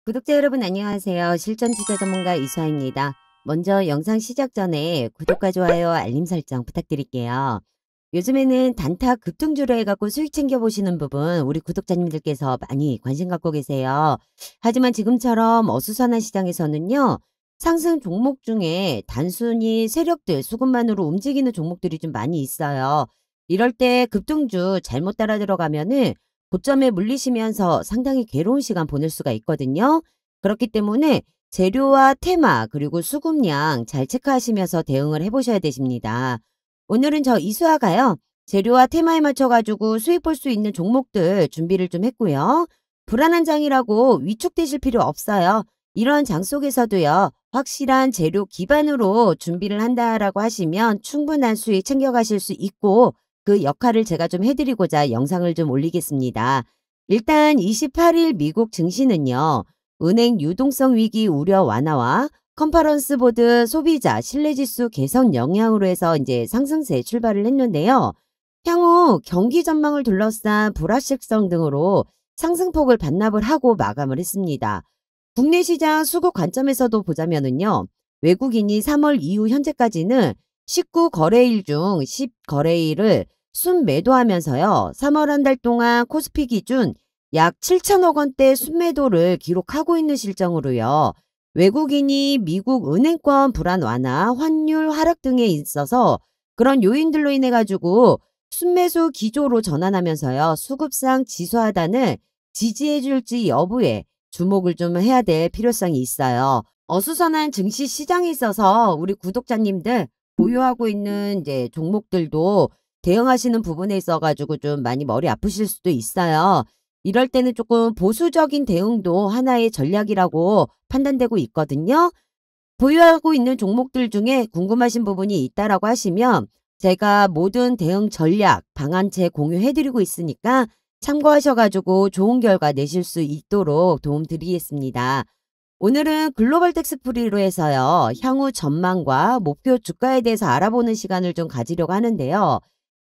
구독자 여러분 안녕하세요. 실전 투자 전문가 이수아입니다. 먼저 영상 시작 전에 구독과 좋아요, 알림 설정 부탁드릴게요. 요즘에는 단타 급등주로 해갖고 수익 챙겨보시는 부분 우리 구독자님들께서 많이 관심 갖고 계세요. 하지만 지금처럼 어수선한 시장에서는요. 상승 종목 중에 단순히 세력들, 수급만으로 움직이는 종목들이 좀 많이 있어요. 이럴 때 급등주 잘못 따라 들어가면은 고점에 물리시면서 상당히 괴로운 시간 보낼 수가 있거든요. 그렇기 때문에 재료와 테마 그리고 수급량 잘 체크하시면서 대응을 해보셔야 되십니다. 오늘은 저 이수아가요. 재료와 테마에 맞춰가지고 수익 볼 수 있는 종목들 준비를 좀 했고요. 불안한 장이라고 위축되실 필요 없어요. 이러한 장 속에서도요. 확실한 재료 기반으로 준비를 한다라고 하시면 충분한 수익 챙겨가실 수 있고 그 역할을 제가 좀 해드리고자 영상을 좀 올리겠습니다. 일단 28일 미국 증시는요. 은행 유동성 위기 우려 완화와 컨퍼런스 보드 소비자 신뢰지수 개선 영향으로 해서 이제 상승세 출발을 했는데요. 향후 경기 전망을 둘러싼 불확실성 등으로 상승폭을 반납을 하고 마감을 했습니다. 국내 시장 수급 관점에서도 보자면은요. 외국인이 3월 이후 현재까지는 19거래일 중 10거래일을 순매도하면서요. 3월 한 달 동안 코스피 기준 약 7천억 원대 순매도를 기록하고 있는 실정으로요. 외국인이 미국 은행권 불안 완화, 환율 하락 등에 있어서 그런 요인들로 인해 가지고 순매수 기조로 전환하면서요. 수급상 지수하단을 지지해 줄지 여부에 주목을 좀 해야 될 필요성이 있어요. 어수선한 증시 시장에 있어서 우리 구독자님들 보유하고 있는 이제 종목들도 대응하시는 부분에 있어 가지고 좀 많이 머리 아프실 수도 있어요. 이럴 때는 조금 보수적인 대응도 하나의 전략이라고 판단되고 있거든요. 보유하고 있는 종목들 중에 궁금하신 부분이 있다라고 하시면 제가 모든 대응 전략, 방안체 공유해드리고 있으니까 참고하셔가지고 좋은 결과 내실 수 있도록 도움드리겠습니다. 오늘은 글로벌 텍스프리로 해서요. 향후 전망과 목표 주가에 대해서 알아보는 시간을 좀 가지려고 하는데요.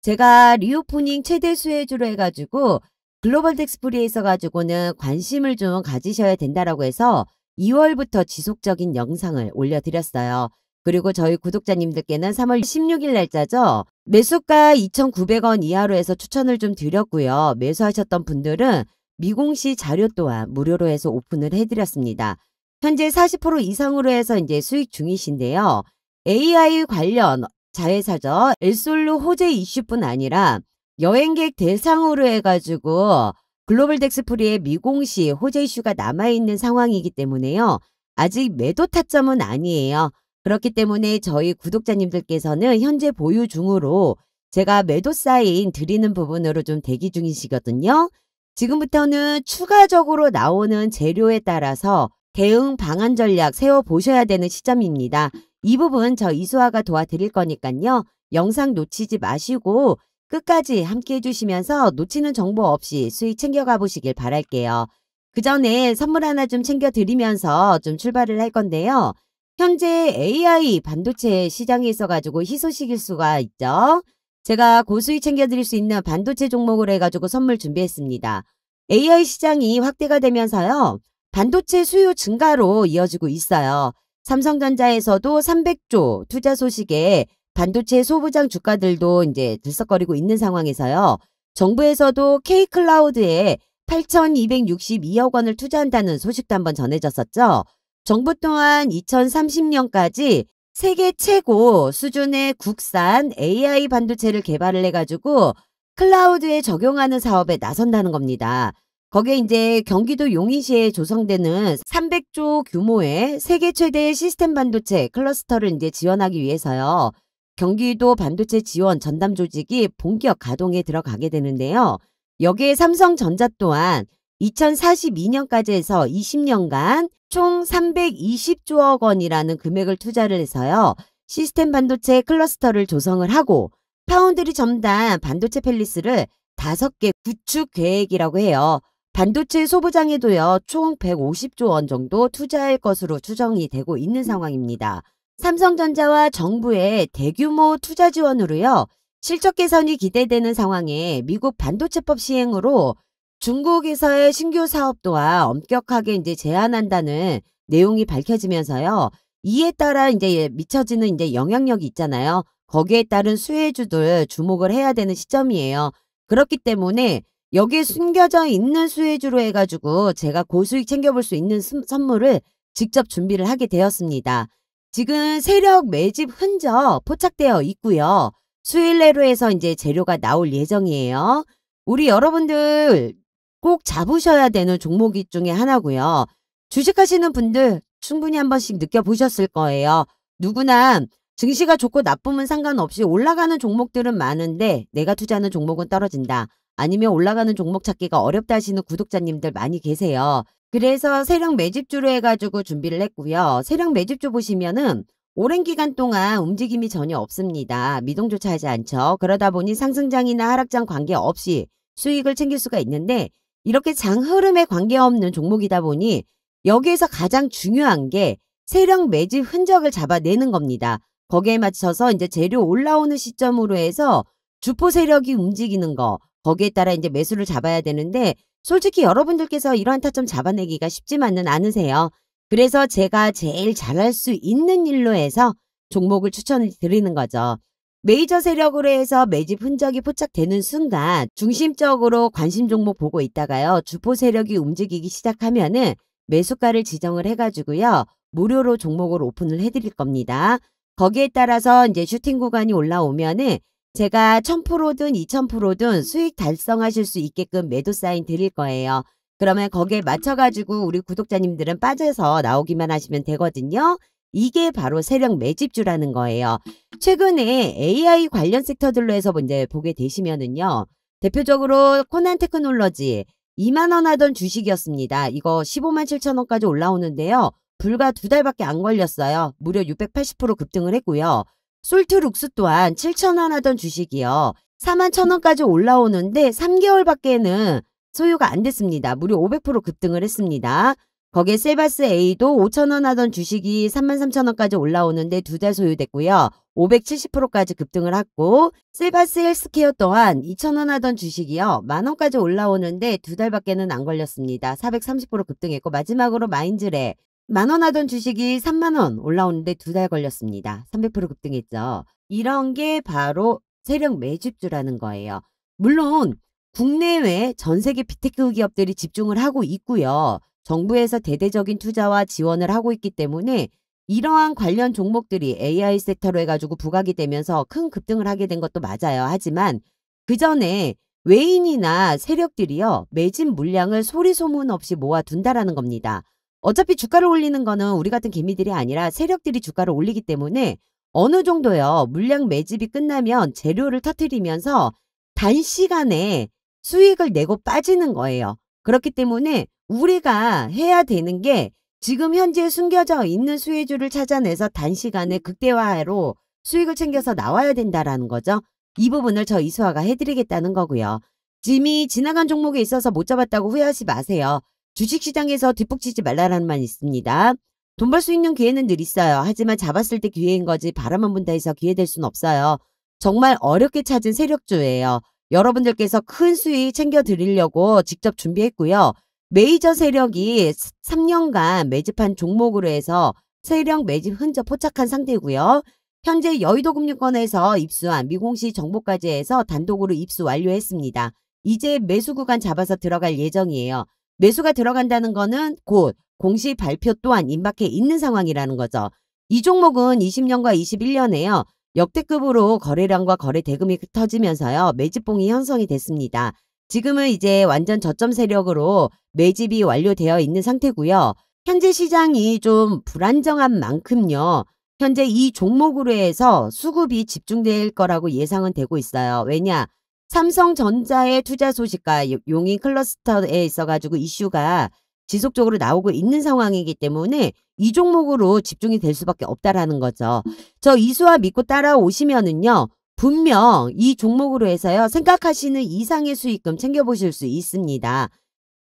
제가 리오프닝 최대 수혜주로 해가지고 글로벌 텍스프리에 있어가지고는 관심을 좀 가지셔야 된다라고 해서 2월부터 지속적인 영상을 올려드렸어요. 그리고 저희 구독자님들께는 3월 16일 날짜죠. 매수가 2,900원 이하로 해서 추천을 좀 드렸고요. 매수하셨던 분들은 미공시 자료 또한 무료로 해서 오픈을 해드렸습니다. 현재 40% 이상으로 해서 이제 수익 중이신데요. AI 관련 자회사죠. 엘솔루 호재 이슈뿐 아니라 여행객 대상으로 해가지고 글로벌 텍스프리의 미공시 호재 이슈가 남아있는 상황이기 때문에요. 아직 매도 타점은 아니에요. 그렇기 때문에 저희 구독자님들께서는 현재 보유 중으로 제가 매도 사인 드리는 부분으로 좀 대기 중이시거든요. 지금부터는 추가적으로 나오는 재료에 따라서 대응 방안 전략 세워보셔야 되는 시점입니다. 이 부분 저 이수아가 도와드릴 거니까요. 영상 놓치지 마시고 끝까지 함께 해주시면서 놓치는 정보 없이 수익 챙겨가 보시길 바랄게요. 그 전에 선물 하나 좀 챙겨드리면서 좀 출발을 할 건데요. 현재 AI 반도체 시장에 있어가지고 희소식일 수가 있죠. 제가 고수익 챙겨드릴 수 있는 반도체 종목을 해가지고 선물 준비했습니다. AI 시장이 확대가 되면서요. 반도체 수요 증가로 이어지고 있어요. 삼성전자에서도 300조 투자 소식에 반도체 소부장 주가들도 이제 들썩거리고 있는 상황에서요. 정부에서도 K클라우드에 8,262억 원을 투자한다는 소식도 한번 전해졌었죠. 정부 또한 2030년까지 세계 최고 수준의 국산 AI 반도체를 개발을 해가지고 클라우드에 적용하는 사업에 나선다는 겁니다. 거기에 이제 경기도 용인시에 조성되는 300조 규모의 세계 최대의 시스템 반도체 클러스터를 이제 지원하기 위해서요. 경기도 반도체 지원 전담 조직이 본격 가동에 들어가게 되는데요. 여기에 삼성전자 또한 2042년까지 해서 20년간 총 320조억 원이라는 금액을 투자를 해서요. 시스템 반도체 클러스터를 조성을 하고 파운드리 첨단 반도체 팰리스를 5개 구축 계획이라고 해요. 반도체 소부장에도요. 총 150조 원 정도 투자할 것으로 추정이 되고 있는 상황입니다. 삼성전자와 정부의 대규모 투자 지원으로요. 실적 개선이 기대되는 상황에 미국 반도체법 시행으로 중국에서의 신규 사업 또한 엄격하게 이제 제한한다는 내용이 밝혀지면서요. 이에 따라 이제 미쳐지는 이제 영향력이 있잖아요. 거기에 따른 수혜주들 주목을 해야 되는 시점이에요. 그렇기 때문에 여기에 숨겨져 있는 수혜주로 해가지고 제가 고수익 챙겨볼 수 있는 선물을 직접 준비를 하게 되었습니다. 지금 세력 매집 흔적 포착되어 있고요. 수일 내로 해서 이제 재료가 나올 예정이에요. 우리 여러분들 꼭 잡으셔야 되는 종목이 중에 하나고요. 주식하시는 분들 충분히 한 번씩 느껴보셨을 거예요. 누구나 증시가 좋고 나쁨은 상관없이 올라가는 종목들은 많은데 내가 투자하는 종목은 떨어진다. 아니면 올라가는 종목 찾기가 어렵다 하시는 구독자님들 많이 계세요. 그래서 세력 매집주로 해가지고 준비를 했고요. 세력 매집주 보시면은 오랜 기간 동안 움직임이 전혀 없습니다. 미동조차 하지 않죠. 그러다 보니 상승장이나 하락장 관계없이 수익을 챙길 수가 있는데 이렇게 장 흐름에 관계없는 종목이다 보니 여기에서 가장 중요한 게 세력 매집 흔적을 잡아내는 겁니다. 거기에 맞춰서 이제 재료 올라오는 시점으로 해서 주포 세력이 움직이는 거 거기에 따라 이제 매수를 잡아야 되는데 솔직히 여러분들께서 이러한 타점 잡아내기가 쉽지만은 않으세요. 그래서 제가 제일 잘할 수 있는 일로 해서 종목을 추천을 드리는 거죠. 메이저 세력으로 해서 매집 흔적이 포착되는 순간 중심적으로 관심 종목 보고 있다가요. 주포 세력이 움직이기 시작하면은 매수가를 지정을 해가지고요. 무료로 종목을 오픈을 해드릴 겁니다. 거기에 따라서 이제 슈팅 구간이 올라오면은 제가 1000%든 2000%든 수익 달성하실 수 있게끔 매도 사인 드릴 거예요. 그러면 거기에 맞춰가지고 우리 구독자님들은 빠져서 나오기만 하시면 되거든요. 이게 바로 세력 매집주라는 거예요. 최근에 AI 관련 섹터들로 해서 이제 보게 되시면은요. 대표적으로 코난 테크놀로지 2만원 하던 주식이었습니다. 이거 15만 7천원까지 올라오는데요. 불과 2달밖에 안 걸렸어요. 무려 680% 급등을 했고요. 솔트룩스 또한 7천원 하던 주식이요. 4만 1천원까지 올라오는데 3개월밖에는 소유가 안 됐습니다. 무려 500% 급등을 했습니다. 거기에 셀바스 A도 5천원 하던 주식이 3만 3천원까지 올라오는데 2달 소유됐고요. 570%까지 급등을 했고 셀바스 헬스케어 또한 2천원 하던 주식이요. 만원까지 올라오는데 2달밖에는 안 걸렸습니다. 430% 급등했고 마지막으로 마인즈레 만원 하던 주식이 3만원 올라오는데 2달 걸렸습니다. 300% 급등했죠. 이런 게 바로 세력 매집주라는 거예요. 물론 국내외 전 세계 빅테크 기업들이 집중을 하고 있고요. 정부에서 대대적인 투자와 지원을 하고 있기 때문에 이러한 관련 종목들이 AI 섹터로 해가지고 부각이 되면서 큰 급등을 하게 된 것도 맞아요. 하지만 그 전에 외인이나 세력들이요. 매집 물량을 소리 소문 없이 모아둔다라는 겁니다. 어차피 주가를 올리는 거는 우리 같은 개미들이 아니라 세력들이 주가를 올리기 때문에 어느 정도요. 물량 매집이 끝나면 재료를 터뜨리면서 단시간에 수익을 내고 빠지는 거예요. 그렇기 때문에 우리가 해야 되는 게 지금 현재 숨겨져 있는 수혜주를 찾아내서 단시간에 극대화로 수익을 챙겨서 나와야 된다라는 거죠. 이 부분을 저 이수아가 해드리겠다는 거고요. 이미 지나간 종목에 있어서 못 잡았다고 후회하지 마세요. 주식시장에서 뒷북치지 말라라는 말 있습니다. 돈 벌 수 있는 기회는 늘 있어요. 하지만 잡았을 때 기회인 거지 바라만 본다 해서 기회 될 수는 없어요. 정말 어렵게 찾은 세력주예요. 여러분들께서 큰 수익 챙겨드리려고 직접 준비했고요. 메이저 세력이 3년간 매집한 종목으로 해서 세력 매집 흔적 포착한 상태고요. 현재 여의도금융권에서 입수한 미공시 정보까지 해서 단독으로 입수 완료했습니다. 이제 매수 구간 잡아서 들어갈 예정이에요. 매수가 들어간다는 거는 곧 공시 발표 또한 임박해 있는 상황이라는 거죠. 이 종목은 20년과 21년에요. 역대급으로 거래량과 거래 대금이 터지면서요. 매집봉이 형성이 됐습니다. 지금은 이제 완전 저점 세력으로 매집이 완료되어 있는 상태고요. 현재 시장이 좀 불안정한 만큼요. 현재 이 종목으로 해서 수급이 집중될 거라고 예상은 되고 있어요. 왜냐? 삼성전자의 투자 소식과 용인 클러스터에 있어가지고 이슈가 지속적으로 나오고 있는 상황이기 때문에 이 종목으로 집중이 될 수밖에 없다라는 거죠. 저 이수아 믿고 따라오시면은요. 분명 이 종목으로 해서요. 생각하시는 이상의 수익금 챙겨보실 수 있습니다.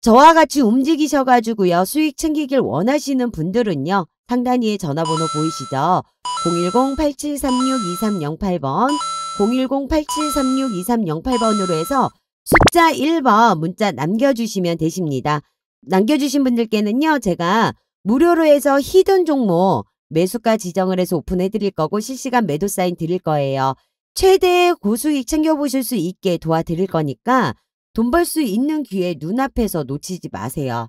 저와 같이 움직이셔가지고요. 수익 챙기길 원하시는 분들은요. 상단위에 전화번호 보이시죠? 010-8736-2308번 010-8736-2308번으로 해서 숫자 1번 문자 남겨주시면 되십니다. 남겨주신 분들께는요, 제가 무료로 해서 히든 종목 매수가 지정을 해서 오픈해 드릴 거고 실시간 매도 사인 드릴 거예요. 최대 고수익 챙겨보실 수 있게 도와드릴 거니까 돈 벌 수 있는 기회 눈앞에서 놓치지 마세요.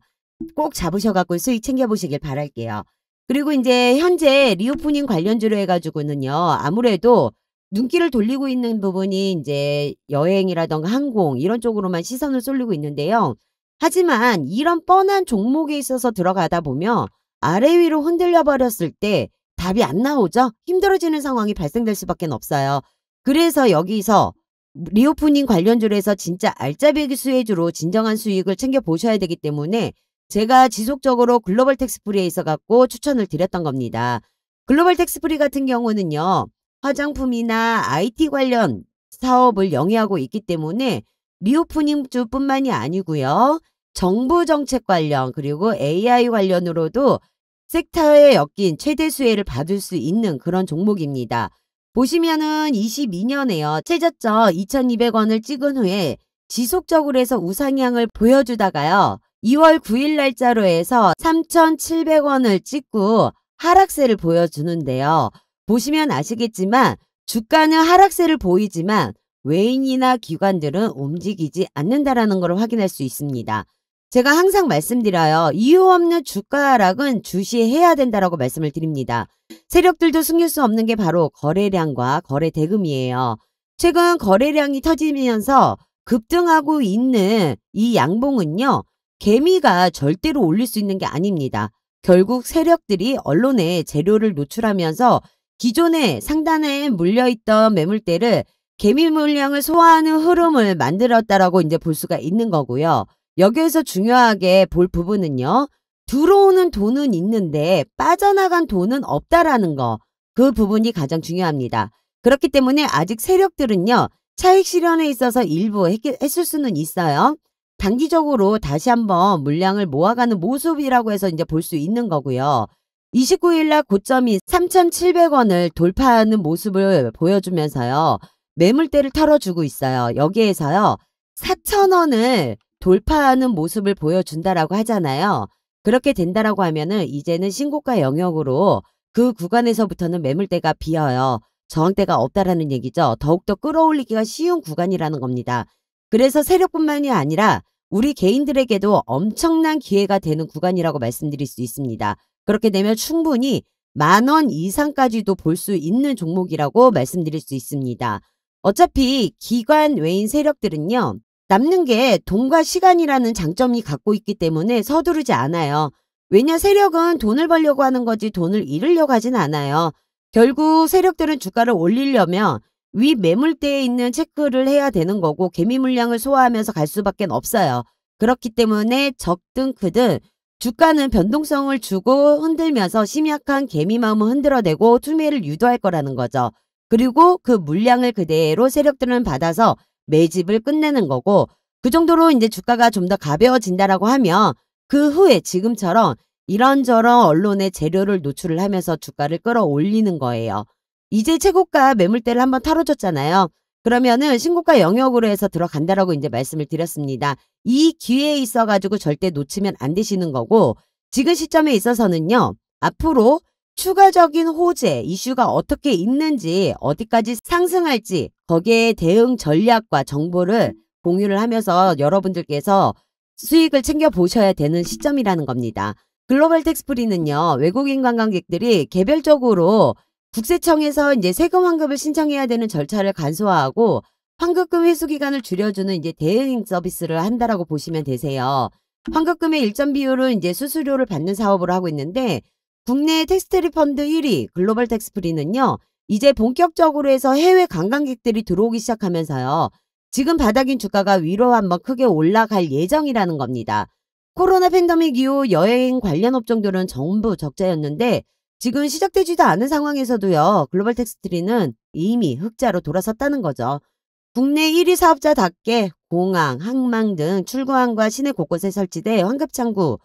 꼭 잡으셔갖고 수익 챙겨보시길 바랄게요. 그리고 이제 현재 리오프닝 관련주로 해가지고는요, 아무래도 눈길을 돌리고 있는 부분이 이제 여행이라던가 항공 이런 쪽으로만 시선을 쏠리고 있는데요. 하지만 이런 뻔한 종목에 있어서 들어가다 보면 아래 위로 흔들려 버렸을 때 답이 안 나오죠. 힘들어지는 상황이 발생될 수밖에 없어요. 그래서 여기서 리오프닝 관련주로 해서 진짜 알짜배기 수혜주로 진정한 수익을 챙겨 보셔야 되기 때문에 제가 지속적으로 글로벌 텍스프리에 있어 갖고 추천을 드렸던 겁니다. 글로벌 텍스프리 같은 경우는요, 화장품이나 IT 관련 사업을 영위하고 있기 때문에 리오프닝주뿐만이 아니고요, 정부 정책 관련 그리고 AI 관련으로도 섹터에 엮인 최대 수혜를 받을 수 있는 그런 종목입니다. 보시면은 22년에요. 최저점 2,200원을 찍은 후에 지속적으로 해서 우상향을 보여주다가요. 2월 9일 날짜로 해서 3,700원을 찍고 하락세를 보여주는데요. 보시면 아시겠지만 주가는 하락세를 보이지만 외인이나 기관들은 움직이지 않는다라는 걸 확인할 수 있습니다. 제가 항상 말씀드려요. 이유 없는 주가 하락은 주시해야 된다라고 말씀을 드립니다. 세력들도 숨길 수 없는 게 바로 거래량과 거래 대금이에요. 최근 거래량이 터지면서 급등하고 있는 이 양봉은요, 개미가 절대로 올릴 수 있는 게 아닙니다. 결국 세력들이 언론에 재료를 노출하면서 기존에 상단에 물려있던 매물대를 개미 물량을 소화하는 흐름을 만들었다라고 이제 볼 수가 있는 거고요. 여기에서 중요하게 볼 부분은요, 들어오는 돈은 있는데 빠져나간 돈은 없다라는 거. 그 부분이 가장 중요합니다. 그렇기 때문에 아직 세력들은요, 차익 실현에 있어서 일부 했을 수는 있어요. 단기적으로 다시 한번 물량을 모아가는 모습이라고 해서 이제 볼 수 있는 거고요. 29일 날 고점이 3,700원을 돌파하는 모습을 보여주면서요, 매물대를 털어주고 있어요. 여기에서요, 4,000원을 돌파하는 모습을 보여준다라고 하잖아요. 그렇게 된다라고 하면은 이제는 신고가 영역으로 그 구간에서부터는 매물대가 비어요. 저항대가 없다라는 얘기죠. 더욱더 끌어올리기가 쉬운 구간이라는 겁니다. 그래서 세력뿐만이 아니라 우리 개인들에게도 엄청난 기회가 되는 구간이라고 말씀드릴 수 있습니다. 그렇게 되면 충분히 10,000원 이상까지도 볼 수 있는 종목이라고 말씀드릴 수 있습니다. 어차피 기관 외인 세력들은요, 남는 게 돈과 시간이라는 장점이 갖고 있기 때문에 서두르지 않아요. 왜냐, 세력은 돈을 벌려고 하는 거지 돈을 잃으려고 하진 않아요. 결국 세력들은 주가를 올리려면 위 매물대에 있는 체크를 해야 되는 거고 개미 물량을 소화하면서 갈 수밖에 없어요. 그렇기 때문에 적든 크든 주가는 변동성을 주고 흔들면서 심약한 개미 마음을 흔들어내고 투매를 유도할 거라는 거죠. 그리고 그 물량을 그대로 세력들은 받아서 매집을 끝내는 거고, 그 정도로 이제 주가가 좀 더 가벼워진다라고 하면 그 후에 지금처럼 이런저런 언론에 재료를 노출을 하면서 주가를 끌어올리는 거예요. 이제 최고가 매물대를 한번 털어줬잖아요. 그러면은 신고가 영역으로 해서 들어간다라고 이제 말씀을 드렸습니다. 이 기회에 있어가지고 절대 놓치면 안 되시는 거고, 지금 시점에 있어서는요, 앞으로 추가적인 호재, 이슈가 어떻게 있는지, 어디까지 상승할지 거기에 대응 전략과 정보를 공유를 하면서 여러분들께서 수익을 챙겨보셔야 되는 시점이라는 겁니다. 글로벌 텍스프리는요, 외국인 관광객들이 개별적으로 국세청에서 이제 세금 환급을 신청해야 되는 절차를 간소화하고 환급금 회수 기간을 줄여주는 이제 대행 서비스를 한다라고 보시면 되세요. 환급금의 일정 비율은 이제 수수료를 받는 사업으로 하고 있는데, 국내 텍스트 리펀드 1위 글로벌 텍스프리는요, 이제 본격적으로 해서 해외 관광객들이 들어오기 시작하면서요, 지금 바닥인 주가가 위로 한번 크게 올라갈 예정이라는 겁니다. 코로나 팬데믹 이후 여행 관련 업종들은 전부 적자였는데 지금 시작되지도 않은 상황에서도요, 글로벌 텍스트리는 이미 흑자로 돌아섰다는 거죠. 국내 1위 사업자답게 공항, 항만 등 출구항과 시내 곳곳에 설치된 환급창구,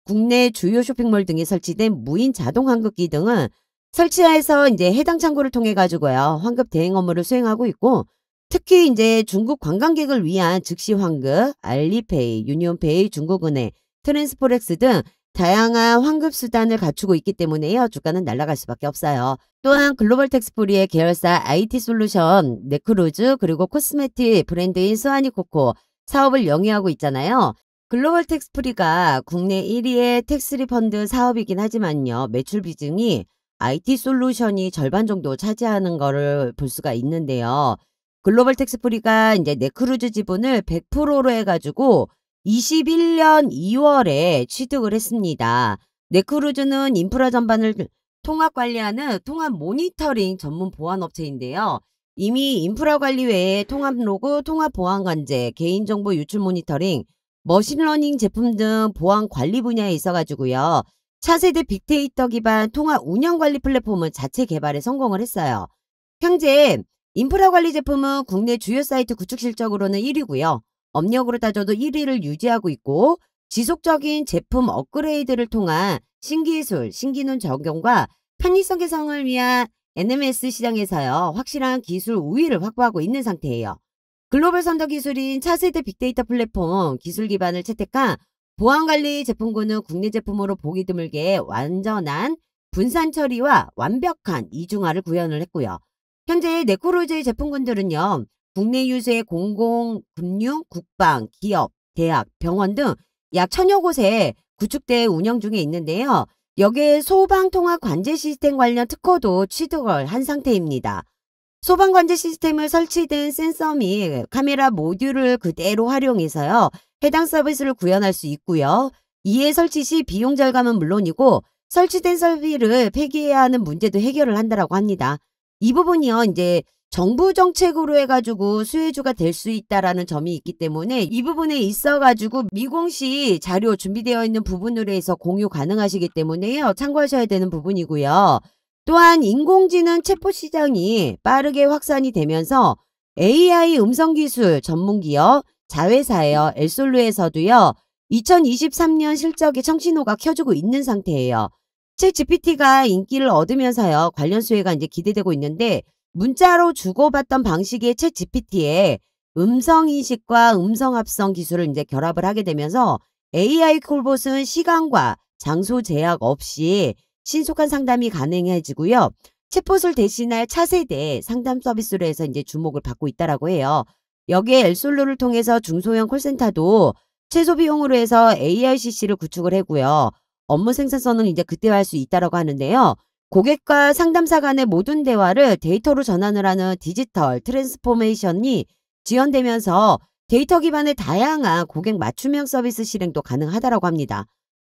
국내 주요 쇼핑몰 등에 설치된 무인 자동 환급기 등은 설치해서 이제 해당 창구를 통해 가지고요, 환급 대행 업무를 수행하고 있고, 특히 이제 중국 관광객을 위한 즉시 환급, 알리페이, 유니온페이, 중국은행, 트랜스포렉스 등 다양한 환급 수단을 갖추고 있기 때문에요. 주가는 날아갈 수밖에 없어요. 또한 글로벌 텍스프리의 계열사 IT 솔루션, 네크루즈, 그리고 코스메틱 브랜드인 스와니코코 사업을 영위하고 있잖아요. 글로벌 텍스프리가 국내 1위의 텍스 리펀드 사업이긴 하지만요. 매출 비중이 IT 솔루션이 절반 정도 차지하는 거를 볼 수가 있는데요. 글로벌 텍스프리가 이제 네크루즈 지분을 100%로 해가지고 21년 2월에 취득을 했습니다. 네크루즈는 인프라 전반을 통합 관리하는 통합 모니터링 전문 보안업체인데요. 이미 인프라 관리 외에 통합 로그, 통합 보안 관제, 개인정보 유출 모니터링, 머신러닝 제품 등 보안 관리 분야에 있어가지고요. 차세대 빅데이터 기반 통합 운영 관리 플랫폼을 자체 개발에 성공을 했어요. 현재 인프라 관리 제품은 국내 주요 사이트 구축 실적으로는 1위고요. 업력으로 따져도 1위를 유지하고 있고 지속적인 제품 업그레이드를 통한 신기술, 신기능 적용과 편의성 개선을 위한 NMS 시장에서요. 확실한 기술 우위를 확보하고 있는 상태예요. 글로벌 선도 기술인 차세대 빅데이터 플랫폼 기술 기반을 채택한 보안관리 제품군은 국내 제품으로 보기 드물게 완전한 분산 처리와 완벽한 이중화를 구현을 했고요. 현재 네크루즈의 제품군들은요. 국내 유수의 공공, 금융, 국방, 기업, 대학, 병원 등 약 1000여 곳에 구축돼 운영 중에 있는데요. 여기에 소방통합 관제 시스템 관련 특허도 취득을 한 상태입니다. 소방 관제 시스템을 설치된 센서 및 카메라 모듈을 그대로 활용해서요. 해당 서비스를 구현할 수 있고요. 이에 설치 시 비용 절감은 물론이고 설치된 설비를 폐기해야 하는 문제도 해결을 한다라고 합니다. 이 부분이요. 이제 정부 정책으로 해가지고 수혜주가 될 수 있다라는 점이 있기 때문에 이 부분에 있어가지고 미공시 자료 준비되어 있는 부분으로 해서 공유 가능하시기 때문에요. 참고하셔야 되는 부분이고요. 또한 인공지능 챗봇 시장이 빠르게 확산이 되면서 AI 음성기술 전문기업 자회사예요. 엘솔루에서도요. 2023년 실적의 청신호가 켜주고 있는 상태예요. 챗 GPT가 인기를 얻으면서요. 관련 수혜가 이제 기대되고 있는데 문자로 주고받던 방식의 챗 GPT에 음성인식과 음성합성 기술을 이제 결합을 하게 되면서 AI 콜봇은 시간과 장소 제약 없이 신속한 상담이 가능해지고요. 챗봇을 대신할 차세대 상담 서비스로 해서 이제 주목을 받고 있다라고 해요. 여기에 엘솔루를 통해서 중소형 콜센터도 최소 비용으로 해서 AICC를 구축을 하고요. 업무 생산성은 이제 극대화할 수 있다라고 하는데요. 고객과 상담사 간의 모든 대화를 데이터로 전환을 하는 디지털 트랜스포메이션이 지원되면서 데이터 기반의 다양한 고객 맞춤형 서비스 실행도 가능하다라고 합니다.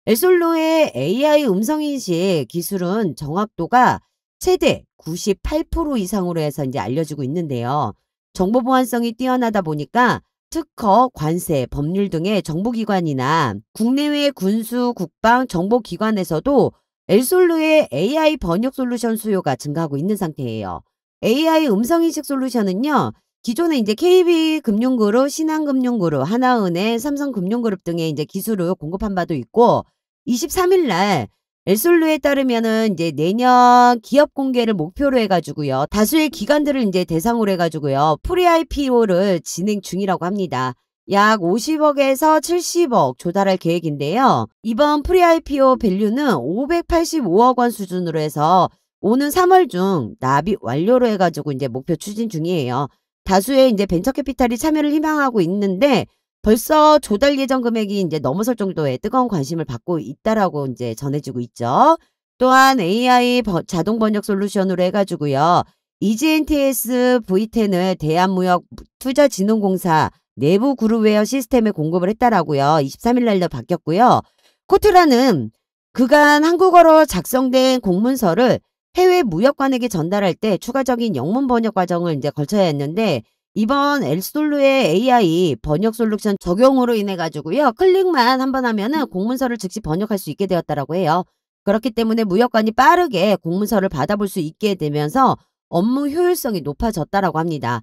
엘솔루의 AI 음성인식 기술은 정확도가 최대 98% 이상으로 해서 이제 알려지고 있는데요. 정보 보안성이 뛰어나다 보니까 특허, 관세, 법률 등의 정보기관이나 국내외 군수, 국방, 정보기관에서도 엘솔루의 AI 번역 솔루션 수요가 증가하고 있는 상태예요. AI 음성인식 솔루션은요. 기존에 이제 KB금융그룹, 신한금융그룹, 하나은행, 삼성금융그룹 등의 이제 기술을 공급한 바도 있고 23일 날 엘솔루에 따르면은 이제 내년 기업 공개를 목표로 해가지고요. 다수의 기관들을 이제 대상으로 해가지고요. 프리 IPO를 진행 중이라고 합니다. 약 50억에서 70억 조달할 계획인데요. 이번 프리 IPO 밸류는 585억 원 수준으로 해서 오는 3월 중 납입 완료로 해가지고 이제 목표 추진 중이에요. 다수의 이제 벤처캐피탈이 참여를 희망하고 있는데 벌써 조달 예정 금액이 이제 넘어설 정도의 뜨거운 관심을 받고 있다라고 이제 전해지고 있죠. 또한 AI 자동 번역 솔루션으로 해가지고요. EGNTS V10을 대한무역투자진흥공사 내부 그룹웨어 시스템에 공급을 했다라고요. 23일 날로 바뀌었고요. 코트라는 그간 한국어로 작성된 공문서를 해외 무역관에게 전달할 때 추가적인 영문 번역 과정을 이제 거쳐야 했는데 이번 엘솔루의 AI 번역 솔루션 적용으로 인해 가지고요. 클릭만 한번 하면은 공문서를 즉시 번역할 수 있게 되었다라고 해요. 그렇기 때문에 무역관이 빠르게 공문서를 받아볼 수 있게 되면서 업무 효율성이 높아졌다라고 합니다.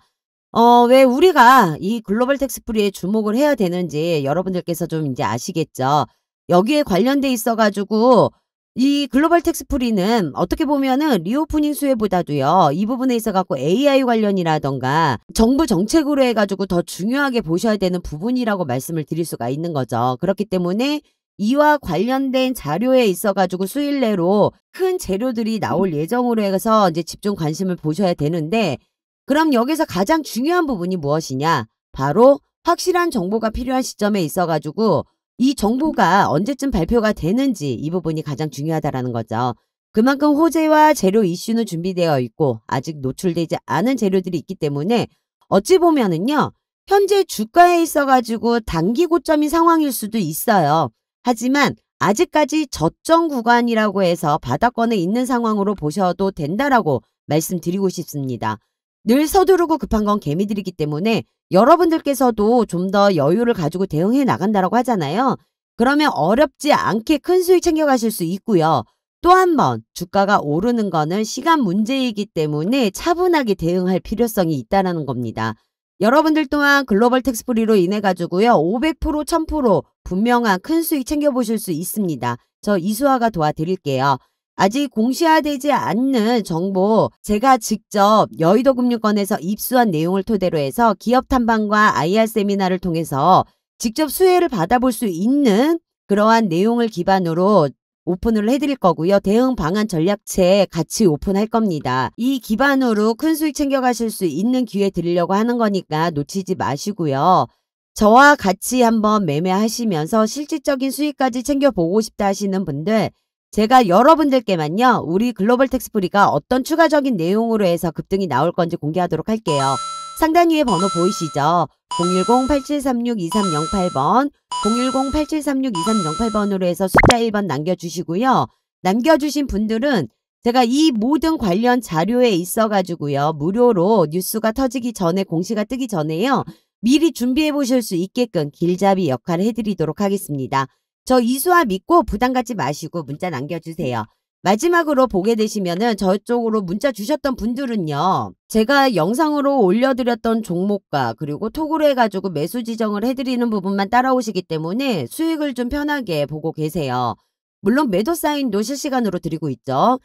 왜 우리가 이 글로벌 텍스프리에 주목을 해야 되는지 여러분들께서 좀 이제 아시겠죠. 여기에 관련돼 있어 가지고 이 글로벌 텍스프리는 어떻게 보면은 리오프닝 수혜보다도요, 이 부분에 있어 갖고 AI 관련이라던가 정부 정책으로 해 가지고 더 중요하게 보셔야 되는 부분이라고 말씀을 드릴 수가 있는 거죠. 그렇기 때문에 이와 관련된 자료에 있어 가지고 수일 내로 큰 재료들이 나올 예정으로 해서 이제 집중 관심을 보셔야 되는데, 그럼 여기서 가장 중요한 부분이 무엇이냐? 바로 확실한 정보가 필요한 시점에 있어 가지고 이 정보가 언제쯤 발표가 되는지, 이 부분이 가장 중요하다라는 거죠. 그만큼 호재와 재료 이슈는 준비되어 있고 아직 노출되지 않은 재료들이 있기 때문에 어찌 보면은요, 현재 주가에 있어 가지고 단기 고점인 상황일 수도 있어요. 하지만 아직까지 저점 구간이라고 해서 바닥권에 있는 상황으로 보셔도 된다라고 말씀드리고 싶습니다. 늘 서두르고 급한 건 개미들이기 때문에 여러분들께서도 좀 더 여유를 가지고 대응해 나간다라고 하잖아요. 그러면 어렵지 않게 큰 수익 챙겨가실 수 있고요. 또 한 번 주가가 오르는 거는 시간 문제이기 때문에 차분하게 대응할 필요성이 있다는 겁니다. 여러분들 또한 글로벌 텍스프리로 인해 가지고요, 500% 1000% 분명한 큰 수익 챙겨보실 수 있습니다. 저 이수아가 도와드릴게요. 아직 공시화되지 않는 정보, 제가 직접 여의도 금융권에서 입수한 내용을 토대로 해서 기업 탐방과 IR 세미나를 통해서 직접 수혜를 받아볼 수 있는 그러한 내용을 기반으로 오픈을 해드릴 거고요. 대응 방안 전략체 같이 오픈할 겁니다. 이 기반으로 큰 수익 챙겨가실 수 있는 기회 드리려고 하는 거니까 놓치지 마시고요. 저와 같이 한번 매매하시면서 실질적인 수익까지 챙겨보고 싶다 하시는 분들, 제가 여러분들께만요, 우리 글로벌 텍스프리가 어떤 추가적인 내용으로 해서 급등이 나올 건지 공개하도록 할게요. 상단 위에 번호 보이시죠? 010-8736-2308번, 010-8736-2308번으로 해서 숫자 1번 남겨주시고요. 남겨주신 분들은 제가 이 모든 관련 자료에 있어가지고요, 무료로 뉴스가 터지기 전에, 공시가 뜨기 전에요, 미리 준비해 보실 수 있게끔 길잡이 역할을 해드리도록 하겠습니다. 저 이수아 믿고 부담 갖지 마시고 문자 남겨주세요. 마지막으로 보게 되시면은 저쪽으로 문자 주셨던 분들은요, 제가 영상으로 올려드렸던 종목과 그리고 톡으로 해가지고 매수 지정을 해드리는 부분만 따라오시기 때문에 수익을 좀 편하게 보고 계세요. 물론 매도 사인도 실시간으로 드리고 있죠.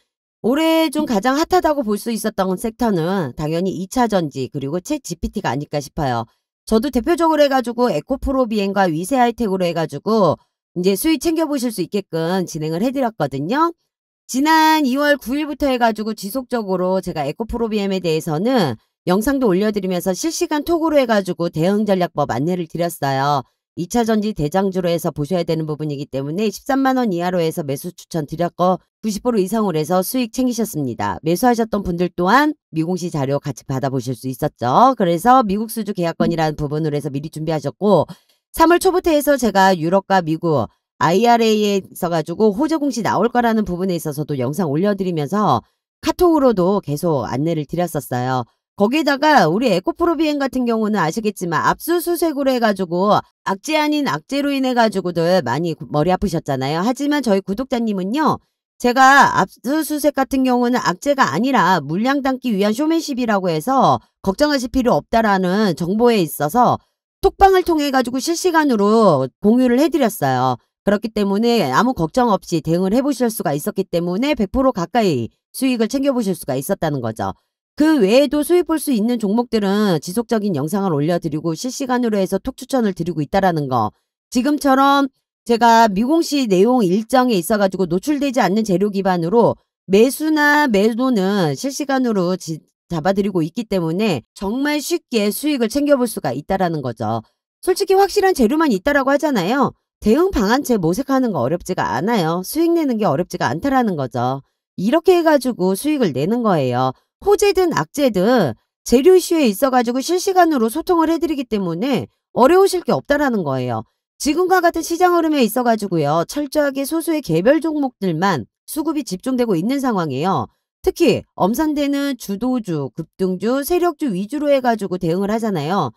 올해 좀 가장 핫하다고 볼 수 있었던 섹터는 당연히 2차전지 그리고 챗 GPT가 아닐까 싶어요. 저도 대표적으로 해가지고 에코프로 비행과 위세 하이텍으로 해가지고 이제 수익 챙겨보실 수 있게끔 진행을 해드렸거든요. 지난 2월 9일부터 해가지고 지속적으로 제가 에코프로비엠에 대해서는 영상도 올려드리면서 실시간 톡으로 해가지고 대응 전략법 안내를 드렸어요. 2차전지 대장주로 해서 보셔야 되는 부분이기 때문에 13만원 이하로 해서 매수 추천 드렸고 90% 이상으로 해서 수익 챙기셨습니다. 매수하셨던 분들 또한 미공시 자료 같이 받아보실 수 있었죠. 그래서 미국 수주 계약권이라는 부분으로 해서 미리 준비하셨고, 3월 초부터 해서 제가 유럽과 미국 IRA에 있어가지고 호재 공시 나올 거라는 부분에 있어서도 영상 올려드리면서 카톡으로도 계속 안내를 드렸었어요. 거기에다가 우리 에코프로비엔 같은 경우는 아시겠지만 압수수색으로 해가지고 악재 아닌 악재로 인해가지고들 많이 머리 아프셨잖아요. 하지만 저희 구독자님은요, 제가 압수수색 같은 경우는 악재가 아니라 물량 담기 위한 쇼맨십이라고 해서 걱정하실 필요 없다라는 정보에 있어서 톡방을 통해 가지고 실시간으로 공유를 해드렸어요. 그렇기 때문에 아무 걱정 없이 대응을 해보실 수가 있었기 때문에 100% 가까이 수익을 챙겨보실 수가 있었다는 거죠. 그 외에도 수익 볼 수 있는 종목들은 지속적인 영상을 올려드리고 실시간으로 해서 톡 추천을 드리고 있다라는 거. 지금처럼 제가 미공시 내용 일정에 있어가지고 노출되지 않는 재료 기반으로 매수나 매도는 실시간으로 잡아드리고 있기 때문에 정말 쉽게 수익을 챙겨볼 수가 있다라는 거죠. 솔직히 확실한 재료만 있다라고 하잖아요. 대응 방안체 모색하는 거 어렵지가 않아요. 수익 내는 게 어렵지가 않다라는 거죠. 이렇게 해가지고 수익을 내는 거예요. 호재든 악재든 재료 이슈에 있어가지고 실시간으로 소통을 해드리기 때문에 어려우실 게 없다라는 거예요. 지금과 같은 시장 흐름에 있어가지고요, 철저하게 소수의 개별 종목들만 수급이 집중되고 있는 상황이에요. 특히 엄선되는 주도주, 급등주, 세력주 위주로 해가지고 대응을 하잖아요.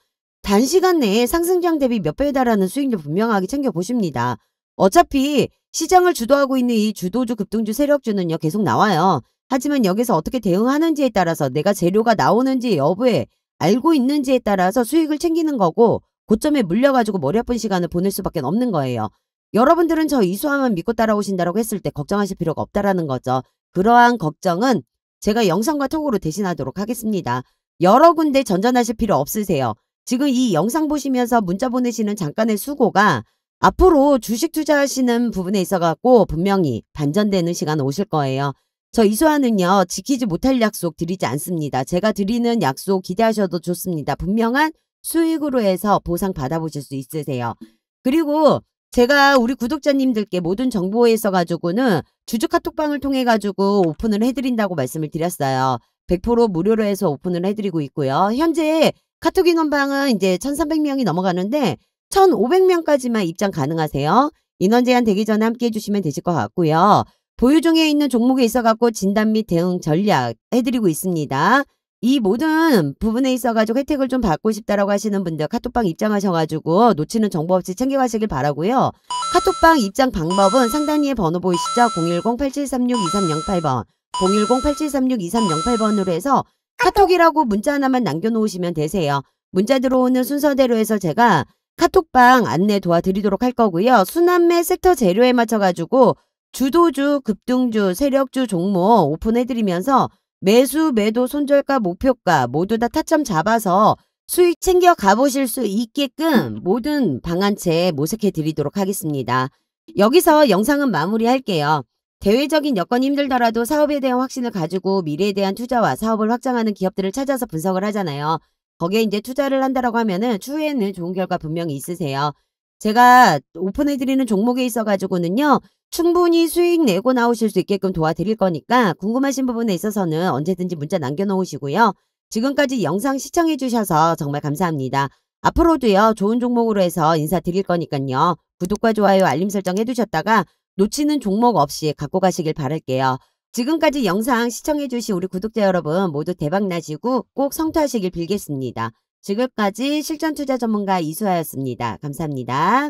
단시간 내에 상승장 대비 몇 배에 달하는 수익률 분명하게 챙겨보십니다. 어차피 시장을 주도하고 있는 이 주도주, 급등주, 세력주는요, 계속 나와요. 하지만 여기서 어떻게 대응하는지에 따라서, 내가 재료가 나오는지 여부에 알고 있는지에 따라서 수익을 챙기는 거고, 고점에 물려가지고 머리 아픈 시간을 보낼 수밖에 없는 거예요. 여러분들은 저 이수하만 믿고 따라오신다라고 했을 때 걱정하실 필요가 없다라는 거죠. 그러한 걱정은 제가 영상과 톡으로 대신하도록 하겠습니다. 여러 군데 전전하실 필요 없으세요. 지금 이 영상 보시면서 문자 보내시는 잠깐의 수고가 앞으로 주식 투자하시는 부분에 있어갖고 분명히 반전되는 시간 오실 거예요. 저 이수하는요, 지키지 못할 약속 드리지 않습니다. 제가 드리는 약속 기대하셔도 좋습니다. 분명한 수익으로 해서 보상 받아보실 수 있으세요. 그리고 제가 우리 구독자님들께 모든 정보에 있어가지고는 주주 카톡방을 통해가지고 오픈을 해드린다고 말씀을 드렸어요. 100% 무료로 해서 오픈을 해드리고 있고요. 현재 카톡 인원방은 이제 1300명이 넘어가는데 1500명까지만 입장 가능하세요. 인원 제한 되기 전에 함께 해주시면 되실 것 같고요. 보유 중에 있는 종목에 있어갖고 진단 및 대응 전략 해드리고 있습니다. 이 모든 부분에 있어가지고 혜택을 좀 받고 싶다라고 하시는 분들 카톡방 입장하셔가지고 놓치는 정보 없이 챙겨가시길 바라고요. 카톡방 입장 방법은 상단 위에 번호 보이시죠? 010-8736-2308번 010-8736-2308번으로 해서 카톡이라고 문자 하나만 남겨놓으시면 되세요. 문자 들어오는 순서대로 해서 제가 카톡방 안내 도와드리도록 할 거고요. 순환매 섹터 재료에 맞춰가지고 주도주, 급등주, 세력주 종목 오픈해드리면서 매수, 매도, 손절가, 목표가 모두 다 타점 잡아서 수익 챙겨 가보실 수 있게끔 모든 방안체 모색해 드리도록 하겠습니다. 여기서 영상은 마무리할게요. 대외적인 여건이 힘들더라도 사업에 대한 확신을 가지고 미래에 대한 투자와 사업을 확장하는 기업들을 찾아서 분석을 하잖아요. 거기에 이제 투자를 한다라고 하면은 추후에는 좋은 결과 분명히 있으세요. 제가 오픈해드리는 종목에 있어가지고는요. 충분히 수익 내고 나오실 수 있게끔 도와드릴 거니까 궁금하신 부분에 있어서는 언제든지 문자 남겨놓으시고요. 지금까지 영상 시청해주셔서 정말 감사합니다. 앞으로도요. 좋은 종목으로 해서 인사드릴 거니까요. 구독과 좋아요 알림 설정 해두셨다가 놓치는 종목 없이 갖고 가시길 바랄게요. 지금까지 영상 시청해주신 우리 구독자 여러분 모두 대박 나시고 꼭 성투하시길 빌겠습니다. 지금까지 실전투자 전문가 이수아였습니다. 감사합니다.